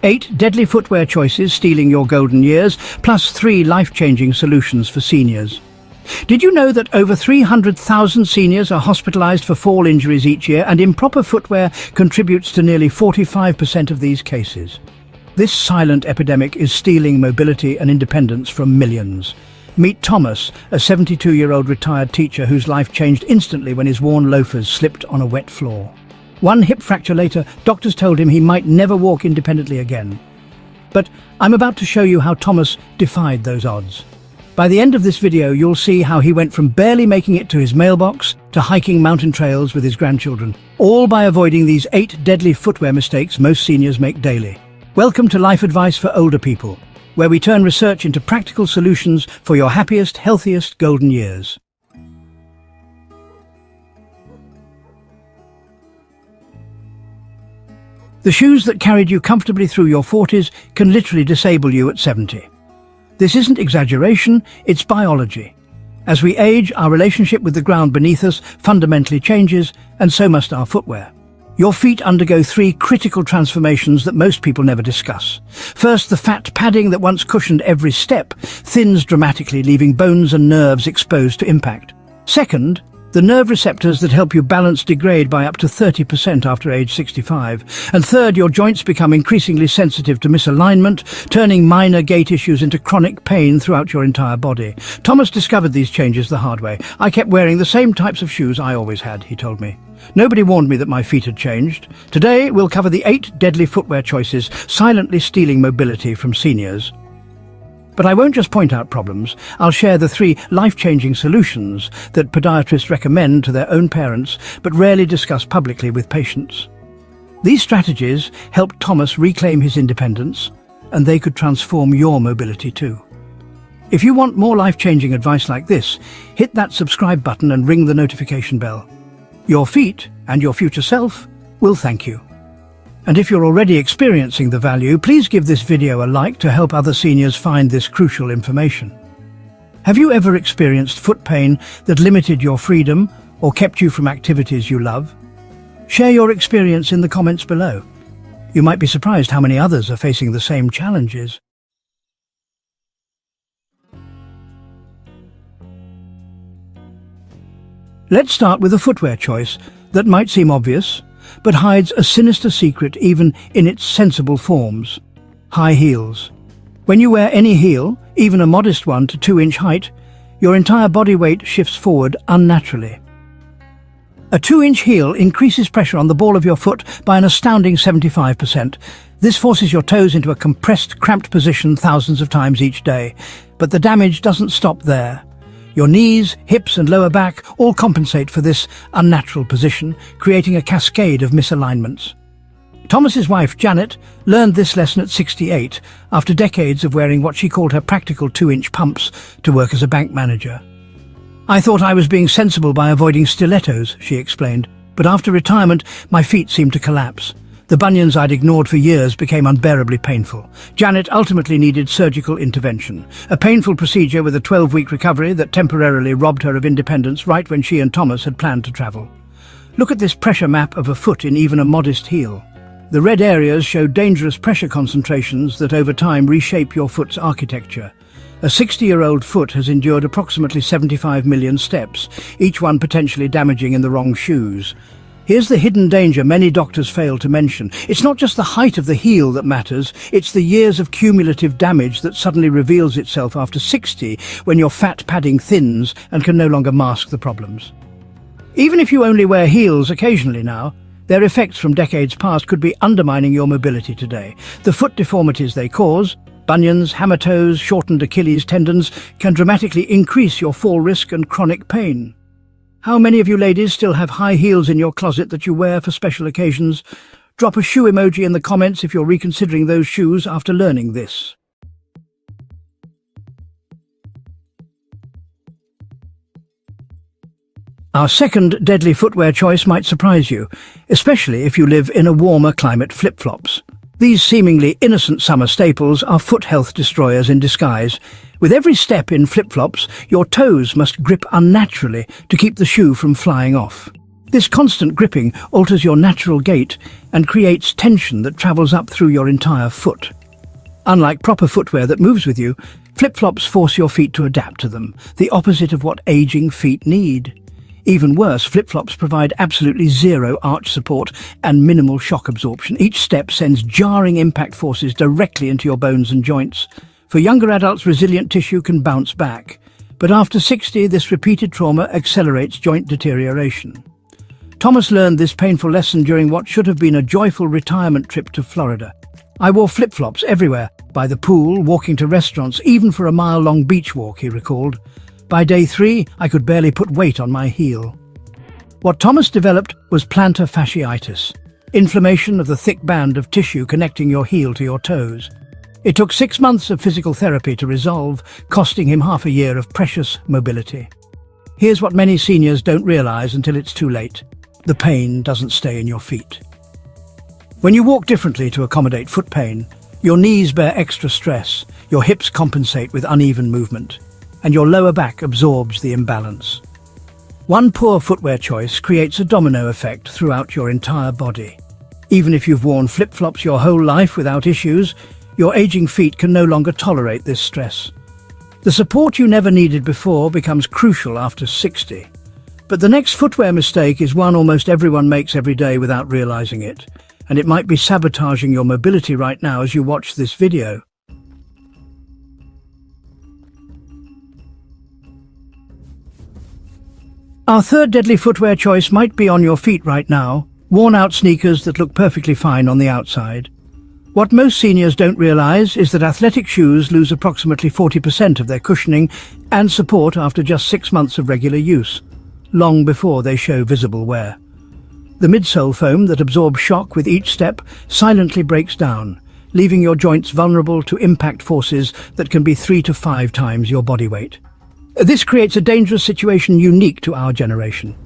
8 deadly footwear choices stealing your golden years, plus 3 life-changing solutions for seniors. Did you know that over 300,000 seniors are hospitalized for fall injuries each year, and improper footwear contributes to nearly 45% of these cases? This silent epidemic is stealing mobility and independence from millions. Meet Thomas, a 72-year-old retired teacher whose life changed instantly when his worn loafers slipped on a wet floor. One hip fracture later, doctors told him he might never walk independently again. But I'm about to show you how Thomas defied those odds. By the end of this video, you'll see how he went from barely making it to his mailbox to hiking mountain trails with his grandchildren, all by avoiding these 8 deadly footwear mistakes most seniors make daily. Welcome to Life Advice for Older People, where we turn research into practical solutions for your happiest, healthiest golden years. The shoes that carried you comfortably through your 40s can literally disable you at 70. This isn't exaggeration, it's biology. As we age, our relationship with the ground beneath us fundamentally changes, and so must our footwear. Your feet undergo 3 critical transformations that most people never discuss. First, the fat padding that once cushioned every step thins dramatically, leaving bones and nerves exposed to impact. Second, the nerve receptors that help you balance degrade by up to 30% after age 65. And third, your joints become increasingly sensitive to misalignment, turning minor gait issues into chronic pain throughout your entire body. Thomas discovered these changes the hard way. "I kept wearing the same types of shoes I always had," he told me. "Nobody warned me that my feet had changed." Today, we'll cover the 8 deadly footwear choices silently stealing mobility from seniors. But I won't just point out problems, I'll share the 3 life-changing solutions that podiatrists recommend to their own parents but rarely discuss publicly with patients. These strategies helped Thomas reclaim his independence, and they could transform your mobility too. If you want more life-changing advice like this, hit that subscribe button and ring the notification bell. Your feet and your future self will thank you. And if you're already experiencing the value, please give this video a like to help other seniors find this crucial information. Have you ever experienced foot pain that limited your freedom or kept you from activities you love? Share your experience in the comments below. You might be surprised how many others are facing the same challenges. Let's start with a footwear choice that might seem obvious, but hides a sinister secret even in its sensible forms: high heels. When you wear any heel, even a modest one to 2-inch height, your entire body weight shifts forward unnaturally. A 2-inch heel increases pressure on the ball of your foot by an astounding 75%. This forces your toes into a compressed, cramped position thousands of times each day. But the damage doesn't stop there. Your knees, hips and lower back all compensate for this unnatural position, creating a cascade of misalignments. Thomas's wife, Janet, learned this lesson at 68 after decades of wearing what she called her practical 2-inch pumps to work as a bank manager. "I thought I was being sensible by avoiding stilettos," she explained, "but after retirement, my feet seemed to collapse. The bunions I'd ignored for years became unbearably painful." Janet ultimately needed surgical intervention, a painful procedure with a 12-week recovery that temporarily robbed her of independence right when she and Thomas had planned to travel. Look at this pressure map of a foot in even a modest heel. The red areas show dangerous pressure concentrations that over time reshape your foot's architecture. A 60-year-old foot has endured approximately 75 million steps, each one potentially damaging in the wrong shoes. Here's the hidden danger many doctors fail to mention. It's not just the height of the heel that matters, it's the years of cumulative damage that suddenly reveals itself after 60 when your fat padding thins and can no longer mask the problems. Even if you only wear heels occasionally now, their effects from decades past could be undermining your mobility today. The foot deformities they cause, bunions, hammer toes, shortened Achilles tendons, can dramatically increase your fall risk and chronic pain. How many of you ladies still have high heels in your closet that you wear for special occasions? Drop a shoe emoji in the comments if you're reconsidering those shoes after learning this. Our second deadly footwear choice might surprise you, especially if you live in a warmer climate: flip-flops. These seemingly innocent summer staples are foot health destroyers in disguise. With every step in flip-flops, your toes must grip unnaturally to keep the shoe from flying off. This constant gripping alters your natural gait and creates tension that travels up through your entire foot. Unlike proper footwear that moves with you, flip-flops force your feet to adapt to them, the opposite of what aging feet need. Even worse, flip-flops provide absolutely zero arch support and minimal shock absorption. Each step sends jarring impact forces directly into your bones and joints. For younger adults, resilient tissue can bounce back. But after 60, this repeated trauma accelerates joint deterioration. Thomas learned this painful lesson during what should have been a joyful retirement trip to Florida. I wore flip-flops everywhere, by the pool, walking to restaurants, even for a mile-long beach walk, he recalled. By day 3, I could barely put weight on my heel. What Thomas developed was plantar fasciitis, inflammation of the thick band of tissue connecting your heel to your toes. It took 6 months of physical therapy to resolve, costing him half a year of precious mobility. Here's what many seniors don't realize until it's too late. The pain doesn't stay in your feet. When you walk differently to accommodate foot pain, your knees bear extra stress, your hips compensate with uneven movement, and your lower back absorbs the imbalance. One poor footwear choice creates a domino effect throughout your entire body. Even if you've worn flip-flops your whole life without issues, your aging feet can no longer tolerate this stress. The support you never needed before becomes crucial after 60. But the next footwear mistake is one almost everyone makes every day without realizing it, and it might be sabotaging your mobility right now as you watch this video. Our third deadly footwear choice might be on your feet right now, worn-out sneakers that look perfectly fine on the outside. What most seniors don't realize is that athletic shoes lose approximately 40% of their cushioning and support after just 6 months of regular use, long before they show visible wear. The midsole foam that absorbs shock with each step silently breaks down, leaving your joints vulnerable to impact forces that can be 3 to 5 times your body weight. This creates a dangerous situation unique to our generation.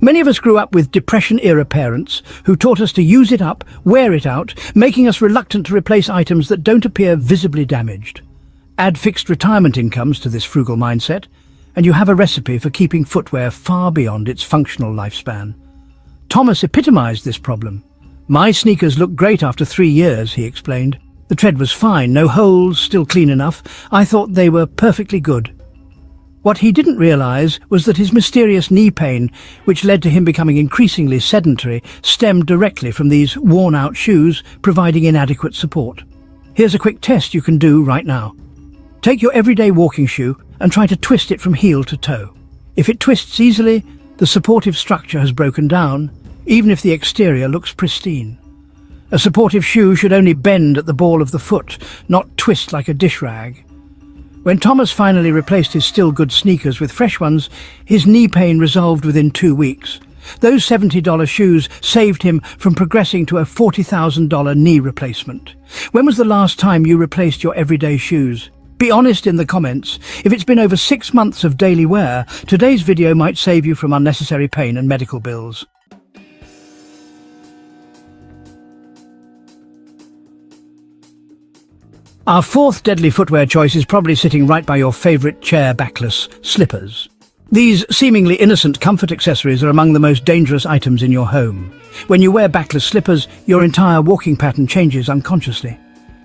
Many of us grew up with Depression-era parents who taught us to use it up, wear it out, making us reluctant to replace items that don't appear visibly damaged. Add fixed retirement incomes to this frugal mindset, and you have a recipe for keeping footwear far beyond its functional lifespan. Thomas epitomized this problem. My sneakers look great after 3 years, he explained. The tread was fine, no holes, still clean enough. I thought they were perfectly good. What he didn't realize was that his mysterious knee pain, which led to him becoming increasingly sedentary, stemmed directly from these worn-out shoes providing inadequate support. Here's a quick test you can do right now. Take your everyday walking shoe and try to twist it from heel to toe. If it twists easily, the supportive structure has broken down, even if the exterior looks pristine. A supportive shoe should only bend at the ball of the foot, not twist like a dish rag. When Thomas finally replaced his still good sneakers with fresh ones, his knee pain resolved within 2 weeks. Those $70 shoes saved him from progressing to a $40,000 knee replacement. When was the last time you replaced your everyday shoes? Be honest in the comments. If it's been over 6 months of daily wear, today's video might save you from unnecessary pain and medical bills. Our fourth deadly footwear choice is probably sitting right by your favorite chair backless slippers. These seemingly innocent comfort accessories are among the most dangerous items in your home. When you wear backless slippers, your entire walking pattern changes unconsciously.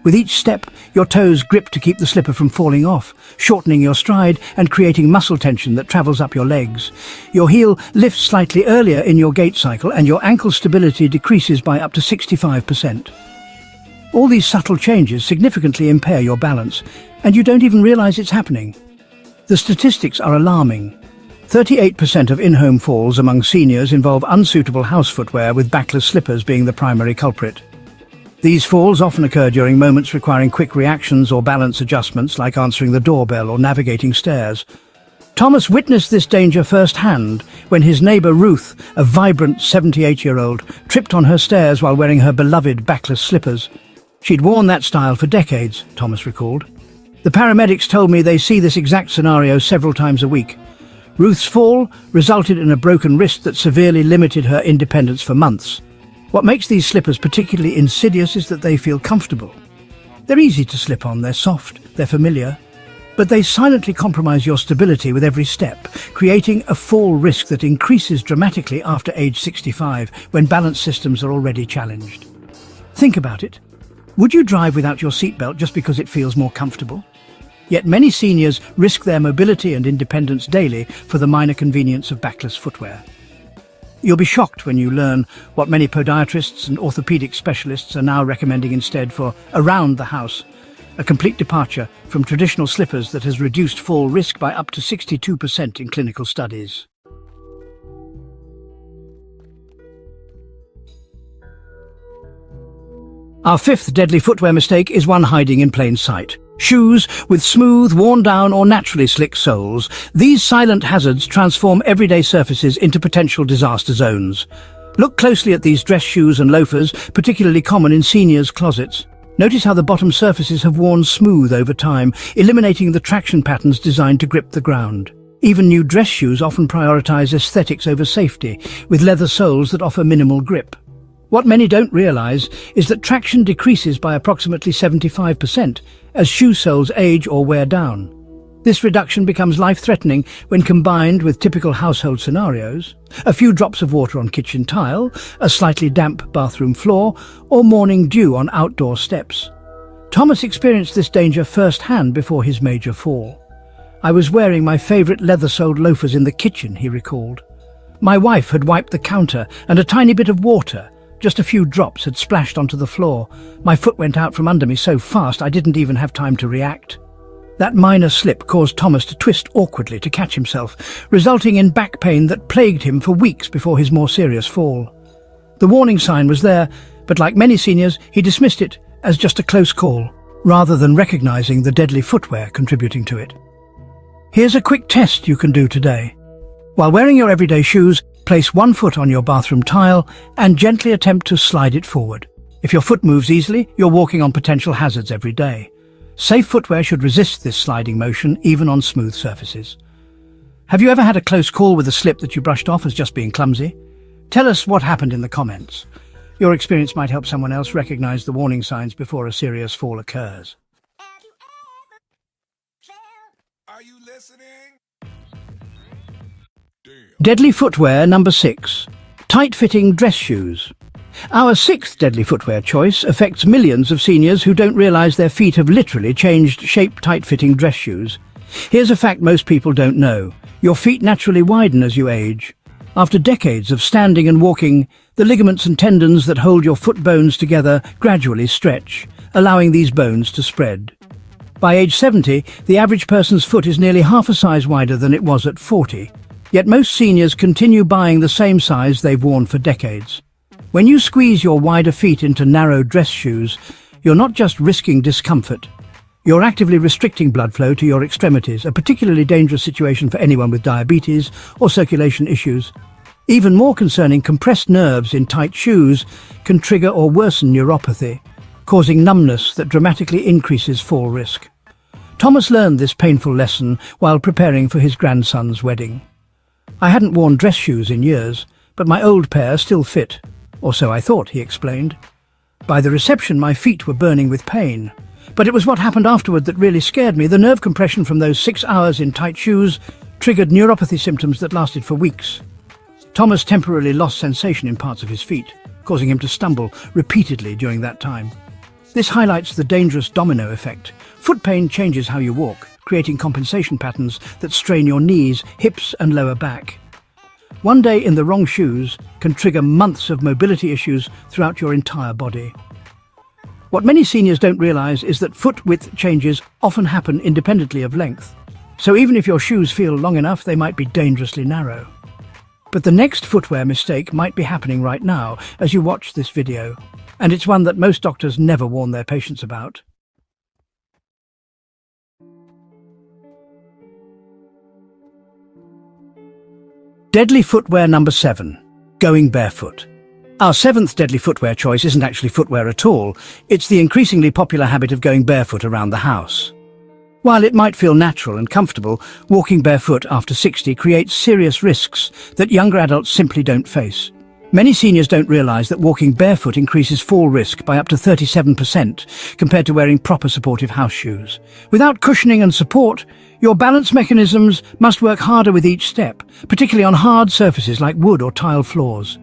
With each step, your toes grip to keep the slipper from falling off, shortening your stride and creating muscle tension that travels up your legs. Your heel lifts slightly earlier in your gait cycle and your ankle stability decreases by up to 65%. All these subtle changes significantly impair your balance, and you don't even realize it's happening. The statistics are alarming. 38% of in-home falls among seniors involve unsuitable house footwear, with backless slippers being the primary culprit. These falls often occur during moments requiring quick reactions or balance adjustments, like answering the doorbell or navigating stairs. Thomas witnessed this danger firsthand when his neighbor Ruth, a vibrant 78-year-old, tripped on her stairs while wearing her beloved backless slippers. She'd worn that style for decades, Thomas recalled. The paramedics told me they see this exact scenario several times a week. Ruth's fall resulted in a broken wrist that severely limited her independence for months. What makes these slippers particularly insidious is that they feel comfortable. They're easy to slip on, they're soft, they're familiar. But they silently compromise your stability with every step, creating a fall risk that increases dramatically after age 65, when balance systems are already challenged. Think about it. Would you drive without your seatbelt just because it feels more comfortable? Yet many seniors risk their mobility and independence daily for the minor convenience of backless footwear. You'll be shocked when you learn what many podiatrists and orthopedic specialists are now recommending instead for around the house, a complete departure from traditional slippers that has reduced fall risk by up to 62% in clinical studies. Our fifth deadly footwear mistake is one hiding in plain sight. Shoes with smooth, worn-down or naturally slick soles. These silent hazards transform everyday surfaces into potential disaster zones. Look closely at these dress shoes and loafers, particularly common in seniors' closets. Notice how the bottom surfaces have worn smooth over time, eliminating the traction patterns designed to grip the ground. Even new dress shoes often prioritize aesthetics over safety, with leather soles that offer minimal grip. What many don't realize is that traction decreases by approximately 75% as shoe soles age or wear down. This reduction becomes life-threatening when combined with typical household scenarios: a few drops of water on kitchen tile, a slightly damp bathroom floor, or morning dew on outdoor steps. Thomas experienced this danger firsthand before his major fall. "I was wearing my favorite leather-soled loafers in the kitchen," he recalled. "My wife had wiped the counter and a tiny bit of water, just a few drops, had splashed onto the floor. My foot went out from under me so fast I didn't even have time to react." That minor slip caused Thomas to twist awkwardly to catch himself, resulting in back pain that plagued him for weeks before his more serious fall. The warning sign was there, but like many seniors, he dismissed it as just a close call, rather than recognizing the deadly footwear contributing to it. Here's a quick test you can do today. While wearing your everyday shoes, place one foot on your bathroom tile and gently attempt to slide it forward. If your foot moves easily, you're walking on potential hazards every day. Safe footwear should resist this sliding motion, even on smooth surfaces. Have you ever had a close call with a slip that you brushed off as just being clumsy? Tell us what happened in the comments. Your experience might help someone else recognize the warning signs before a serious fall occurs. Are you listening? Deadly footwear number 6. Tight-fitting dress shoes. Our sixth deadly footwear choice affects millions of seniors who don't realize their feet have literally changed shape. Tight-fitting dress shoes. Here's a fact most people don't know. Your feet naturally widen as you age. After decades of standing and walking, the ligaments and tendons that hold your foot bones together gradually stretch, allowing these bones to spread. By age 70, the average person's foot is nearly half a size wider than it was at 40. Yet most seniors continue buying the same size they've worn for decades. When you squeeze your wider feet into narrow dress shoes, you're not just risking discomfort. You're actively restricting blood flow to your extremities, a particularly dangerous situation for anyone with diabetes or circulation issues. Even more concerning, compressed nerves in tight shoes can trigger or worsen neuropathy, causing numbness that dramatically increases fall risk. Thomas learned this painful lesson while preparing for his grandson's wedding. "I hadn't worn dress shoes in years, but my old pair still fit. Or so I thought," he explained. "By the reception, my feet were burning with pain. But it was what happened afterward that really scared me. The nerve compression from those 6 hours in tight shoes triggered neuropathy symptoms that lasted for weeks." Thomas temporarily lost sensation in parts of his feet, causing him to stumble repeatedly during that time. This highlights the dangerous domino effect. Foot pain changes how you walk, creating compensation patterns that strain your knees, hips and lower back. One day in the wrong shoes can trigger months of mobility issues throughout your entire body. What many seniors don't realize is that foot width changes often happen independently of length. So even if your shoes feel long enough, they might be dangerously narrow. But the next footwear mistake might be happening right now as you watch this video, and it's one that most doctors never warn their patients about. Deadly footwear number 7. Going barefoot. Our seventh deadly footwear choice isn't actually footwear at all. It's the increasingly popular habit of going barefoot around the house. While it might feel natural and comfortable, walking barefoot after 60 creates serious risks that younger adults simply don't face. Many seniors don't realize that walking barefoot increases fall risk by up to 37% compared to wearing proper supportive house shoes. Without cushioning and support, your balance mechanisms must work harder with each step, particularly on hard surfaces like wood or tile floors.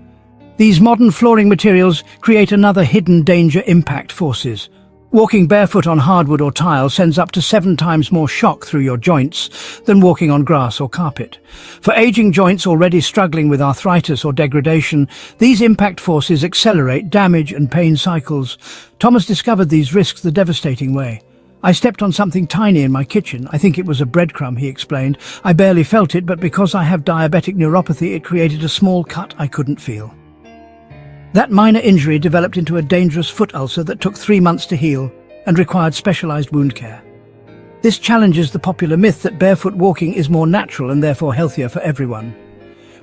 These modern flooring materials create another hidden danger: impact forces. Walking barefoot on hardwood or tile sends up to 7 times more shock through your joints than walking on grass or carpet. For aging joints already struggling with arthritis or degradation, these impact forces accelerate damage and pain cycles. Thomas discovered these risks the devastating way. "I stepped on something tiny in my kitchen. I think it was a breadcrumb," he explained. "I barely felt it, but because I have diabetic neuropathy, it created a small cut I couldn't feel." That minor injury developed into a dangerous foot ulcer that took 3 months to heal and required specialized wound care. This challenges the popular myth that barefoot walking is more natural and therefore healthier for everyone.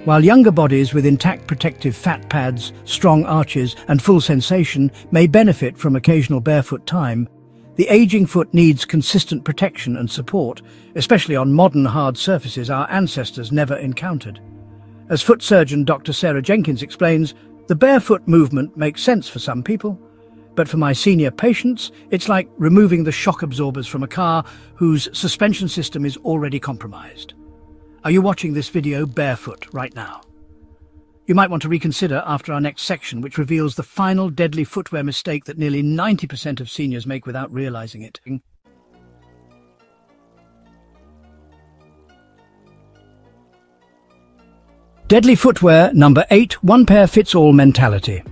While younger bodies with intact protective fat pads, strong arches, and full sensation may benefit from occasional barefoot time, the aging foot needs consistent protection and support, especially on modern hard surfaces our ancestors never encountered. As foot surgeon Dr. Sarah Jenkins explains, the barefoot movement makes sense for some people, but for my senior patients, it's like removing the shock absorbers from a car whose suspension system is already compromised. Are you watching this video barefoot right now? You might want to reconsider after our next section, which reveals the final deadly footwear mistake that nearly 90% of seniors make without realizing it. Deadly footwear number 8, one pair fits all mentality.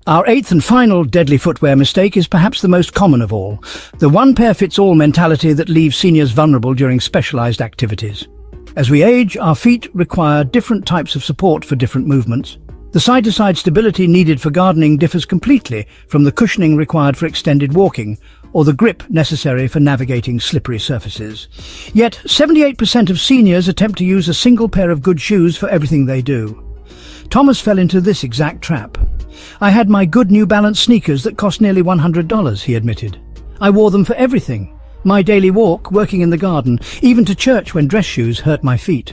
Our 8th and final deadly footwear mistake is perhaps the most common of all, the one pair fits all mentality that leaves seniors vulnerable during specialized activities. As we age, our feet require different types of support for different movements. The side-to-side stability needed for gardening differs completely from the cushioning required for extended walking, or the grip necessary for navigating slippery surfaces. Yet, 78% of seniors attempt to use a single pair of good shoes for everything they do. Thomas fell into this exact trap. "I had my good New Balance sneakers that cost nearly $100, he admitted. "I wore them for everything. My daily walk, working in the garden, even to church when dress shoes hurt my feet."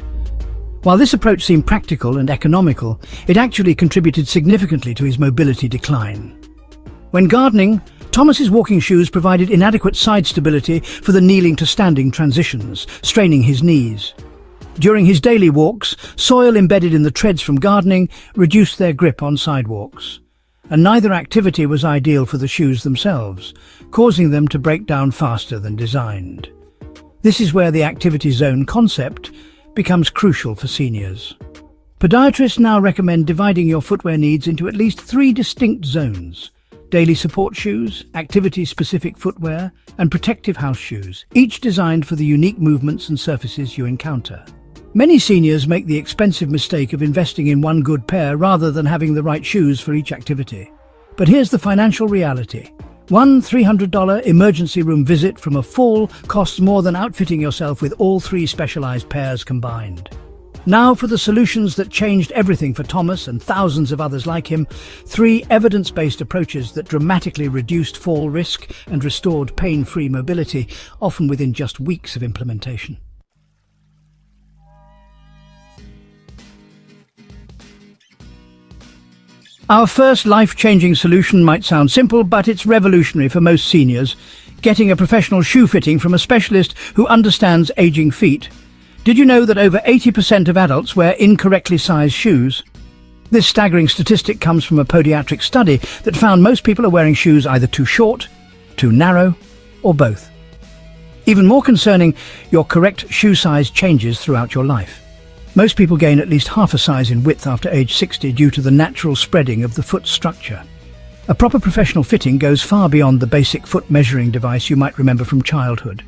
While this approach seemed practical and economical, it actually contributed significantly to his mobility decline. When gardening, Thomas's walking shoes provided inadequate side stability for the kneeling to standing transitions, straining his knees. During his daily walks, soil embedded in the treads from gardening reduced their grip on sidewalks. And neither activity was ideal for the shoes themselves, causing them to break down faster than designed. This is where the activity zone concept becomes crucial for seniors. Podiatrists now recommend dividing your footwear needs into at least 3 distinct zones: daily support shoes, activity-specific footwear, and protective house shoes, each designed for the unique movements and surfaces you encounter. Many seniors make the expensive mistake of investing in one good pair rather than having the right shoes for each activity. But here's the financial reality. One $300 emergency room visit from a fall costs more than outfitting yourself with all 3 specialized pairs combined. Now for the solutions that changed everything for Thomas and thousands of others like him, 3 evidence-based approaches that dramatically reduced fall risk and restored pain-free mobility, often within just weeks of implementation. Our first life-changing solution might sound simple, but it's revolutionary for most seniors: getting a professional shoe fitting from a specialist who understands aging feet. Did you know that over 80% of adults wear incorrectly sized shoes? This staggering statistic comes from a podiatric study that found most people are wearing shoes either too short, too narrow, or both. Even more concerning, your correct shoe size changes throughout your life. Most people gain at least half a size in width after age 60 due to the natural spreading of the foot structure. A proper professional fitting goes far beyond the basic foot measuring device you might remember from childhood.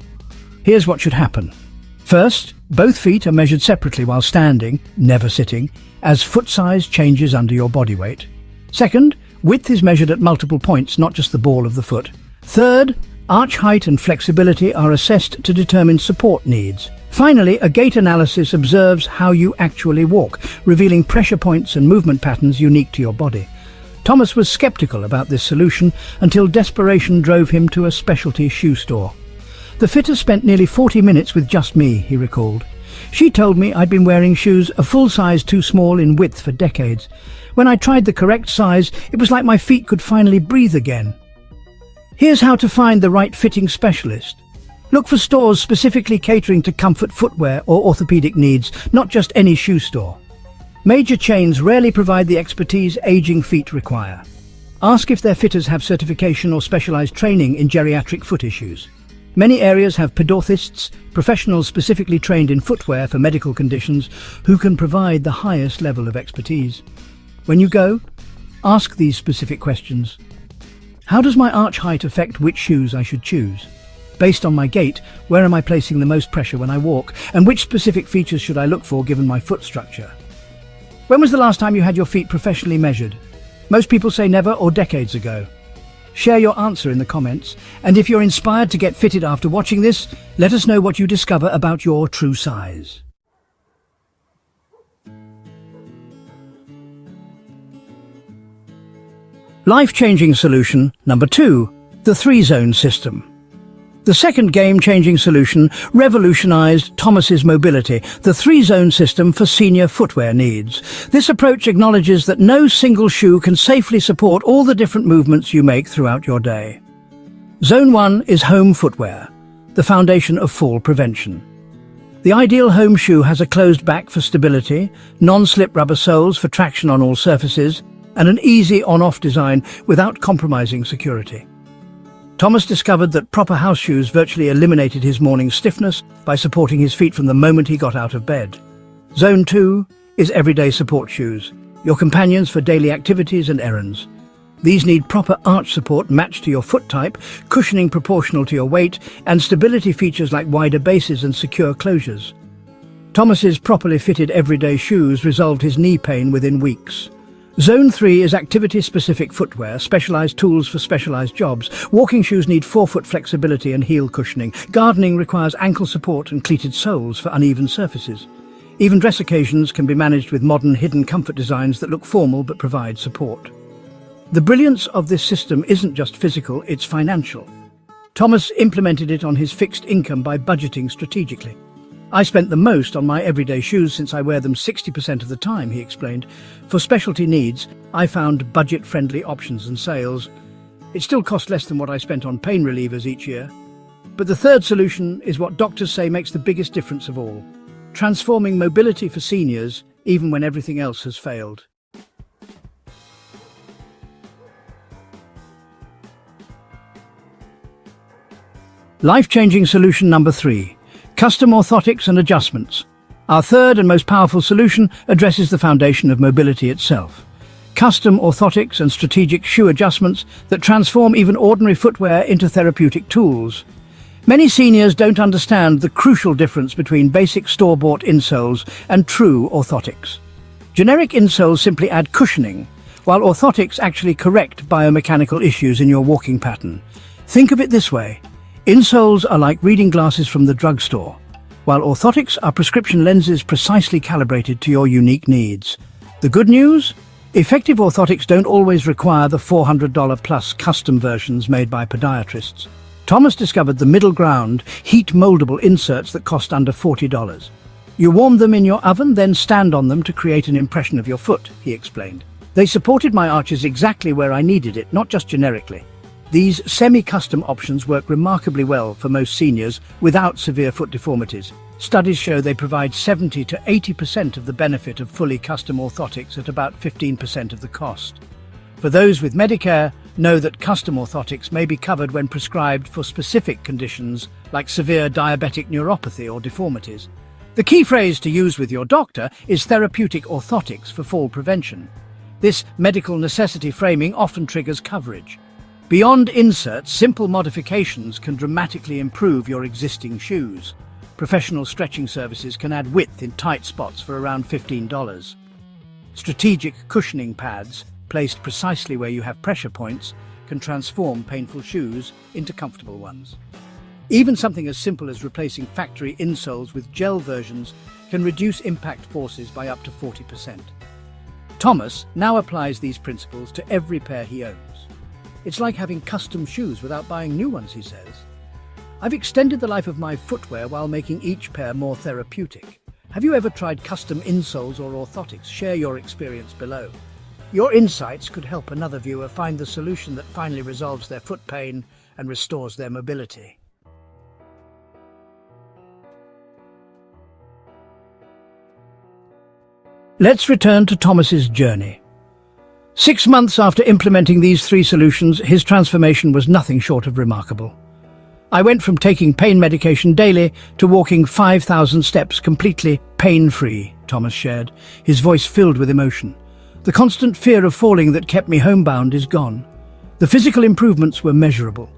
Here's what should happen. First, both feet are measured separately while standing, never sitting, as foot size changes under your body weight. Second, width is measured at multiple points, not just the ball of the foot. Third, arch height and flexibility are assessed to determine support needs. Finally, a gait analysis observes how you actually walk, revealing pressure points and movement patterns unique to your body. Thomas was skeptical about this solution until desperation drove him to a specialty shoe store. "The fitter spent nearly 40 minutes with just me," he recalled. "She told me I'd been wearing shoes a full size too small in width for decades. When I tried the correct size, it was like my feet could finally breathe again. Here's how to find the right fitting specialist. Look for stores specifically catering to comfort footwear or orthopedic needs, not just any shoe store. Major chains rarely provide the expertise aging feet require. Ask if their fitters have certification or specialized training in geriatric foot issues. Many areas have podiatrists, professionals specifically trained in footwear for medical conditions, who can provide the highest level of expertise. When you go, ask these specific questions. How does my arch height affect which shoes I should choose? Based on my gait, where am I placing the most pressure when I walk? And which specific features should I look for given my foot structure? When was the last time you had your feet professionally measured? Most people say never or decades ago. Share your answer in the comments, and if you're inspired to get fitted after watching this, let us know what you discover about your true size. Life-changing solution number 2, the 3-zone system. The second game-changing solution revolutionized Thomas's mobility, the 3-zone system for senior footwear needs. This approach acknowledges that no single shoe can safely support all the different movements you make throughout your day. Zone 1 is home footwear, the foundation of fall prevention. The ideal home shoe has a closed back for stability, non-slip rubber soles for traction on all surfaces, and an easy on-off design without compromising security. Thomas discovered that proper house shoes virtually eliminated his morning stiffness by supporting his feet from the moment he got out of bed. Zone 2 is everyday support shoes, your companions for daily activities and errands. These need proper arch support matched to your foot type, cushioning proportional to your weight, and stability features like wider bases and secure closures. Thomas's properly fitted everyday shoes resolved his knee pain within weeks. Zone 3 is activity-specific footwear, specialized tools for specialized jobs. Walking shoes need forefoot flexibility and heel cushioning. Gardening requires ankle support and cleated soles for uneven surfaces. Even dress occasions can be managed with modern hidden comfort designs that look formal but provide support. The brilliance of this system isn't just physical, it's financial. Thomas implemented it on his fixed income by budgeting strategically. I spent the most on my everyday shoes since I wear them 60% of the time, he explained. For specialty needs, I found budget-friendly options and sales. It still cost less than what I spent on pain relievers each year. But the third solution is what doctors say makes the biggest difference of all: transforming mobility for seniors, even when everything else has failed. Life-changing solution number 3. Custom orthotics and adjustments. Our third and most powerful solution addresses the foundation of mobility itself. Custom orthotics and strategic shoe adjustments that transform even ordinary footwear into therapeutic tools. Many seniors don't understand the crucial difference between basic store-bought insoles and true orthotics. Generic insoles simply add cushioning, while orthotics actually correct biomechanical issues in your walking pattern. Think of it this way. Insoles are like reading glasses from the drugstore, while orthotics are prescription lenses precisely calibrated to your unique needs. The good news? Effective orthotics don't always require the $400 plus custom versions made by podiatrists. Thomas discovered the middle ground, heat-moldable inserts that cost under $40. You warm them in your oven, then stand on them to create an impression of your foot, he explained. They supported my arches exactly where I needed it, not just generically. These semi-custom options work remarkably well for most seniors without severe foot deformities. Studies show they provide 70 to 80% of the benefit of fully custom orthotics at about 15% of the cost. For those with Medicare, know that custom orthotics may be covered when prescribed for specific conditions like severe diabetic neuropathy or deformities. The key phrase to use with your doctor is therapeutic orthotics for fall prevention. This medical necessity framing often triggers coverage. Beyond inserts, simple modifications can dramatically improve your existing shoes. Professional stretching services can add width in tight spots for around $15. Strategic cushioning pads, placed precisely where you have pressure points, can transform painful shoes into comfortable ones. Even something as simple as replacing factory insoles with gel versions can reduce impact forces by up to 40%. Thomas now applies these principles to every pair he owns. It's like having custom shoes without buying new ones, he says. I've extended the life of my footwear while making each pair more therapeutic. Have you ever tried custom insoles or orthotics? Share your experience below. Your insights could help another viewer find the solution that finally resolves their foot pain and restores their mobility. Let's return to Thomas's journey. 6 months after implementing these 3 solutions, his transformation was nothing short of remarkable. I went from taking pain medication daily to walking 5,000 steps completely pain-free, Thomas shared, his voice filled with emotion. The constant fear of falling that kept me homebound is gone. The physical improvements were measurable.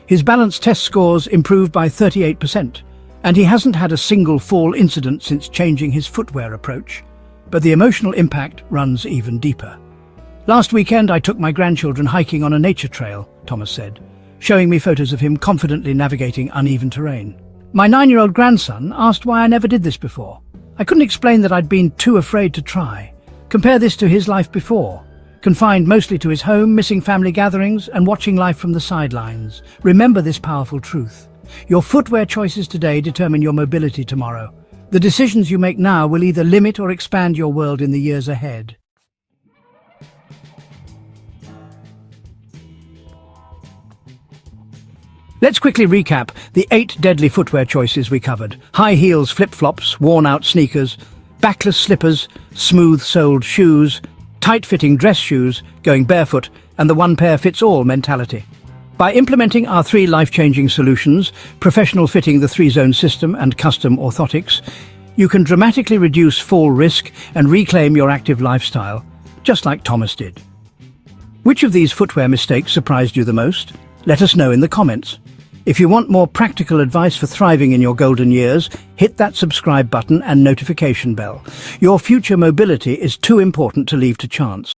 His balance test scores improved by 38%, and he hasn't had a single fall incident since changing his footwear approach. But the emotional impact runs even deeper. Last weekend, I took my grandchildren hiking on a nature trail, Thomas said, showing me photos of him confidently navigating uneven terrain. My 9-year-old grandson asked why I never did this before. I couldn't explain that I'd been too afraid to try. Compare this to his life before, confined mostly to his home, missing family gatherings, and watching life from the sidelines. Remember this powerful truth. Your footwear choices today determine your mobility tomorrow. The decisions you make now will either limit or expand your world in the years ahead. Let's quickly recap the 8 deadly footwear choices we covered. High heels, flip-flops, worn-out sneakers, backless slippers, smooth-soled shoes, tight-fitting dress shoes, going barefoot, and the one-pair-fits-all mentality. By implementing our 3 life-changing solutions, professional fitting, the 3-zone system, and custom orthotics, you can dramatically reduce fall risk and reclaim your active lifestyle, just like Thomas did. Which of these footwear mistakes surprised you the most? Let us know in the comments. If you want more practical advice for thriving in your golden years, hit that subscribe button and notification bell. Your future mobility is too important to leave to chance.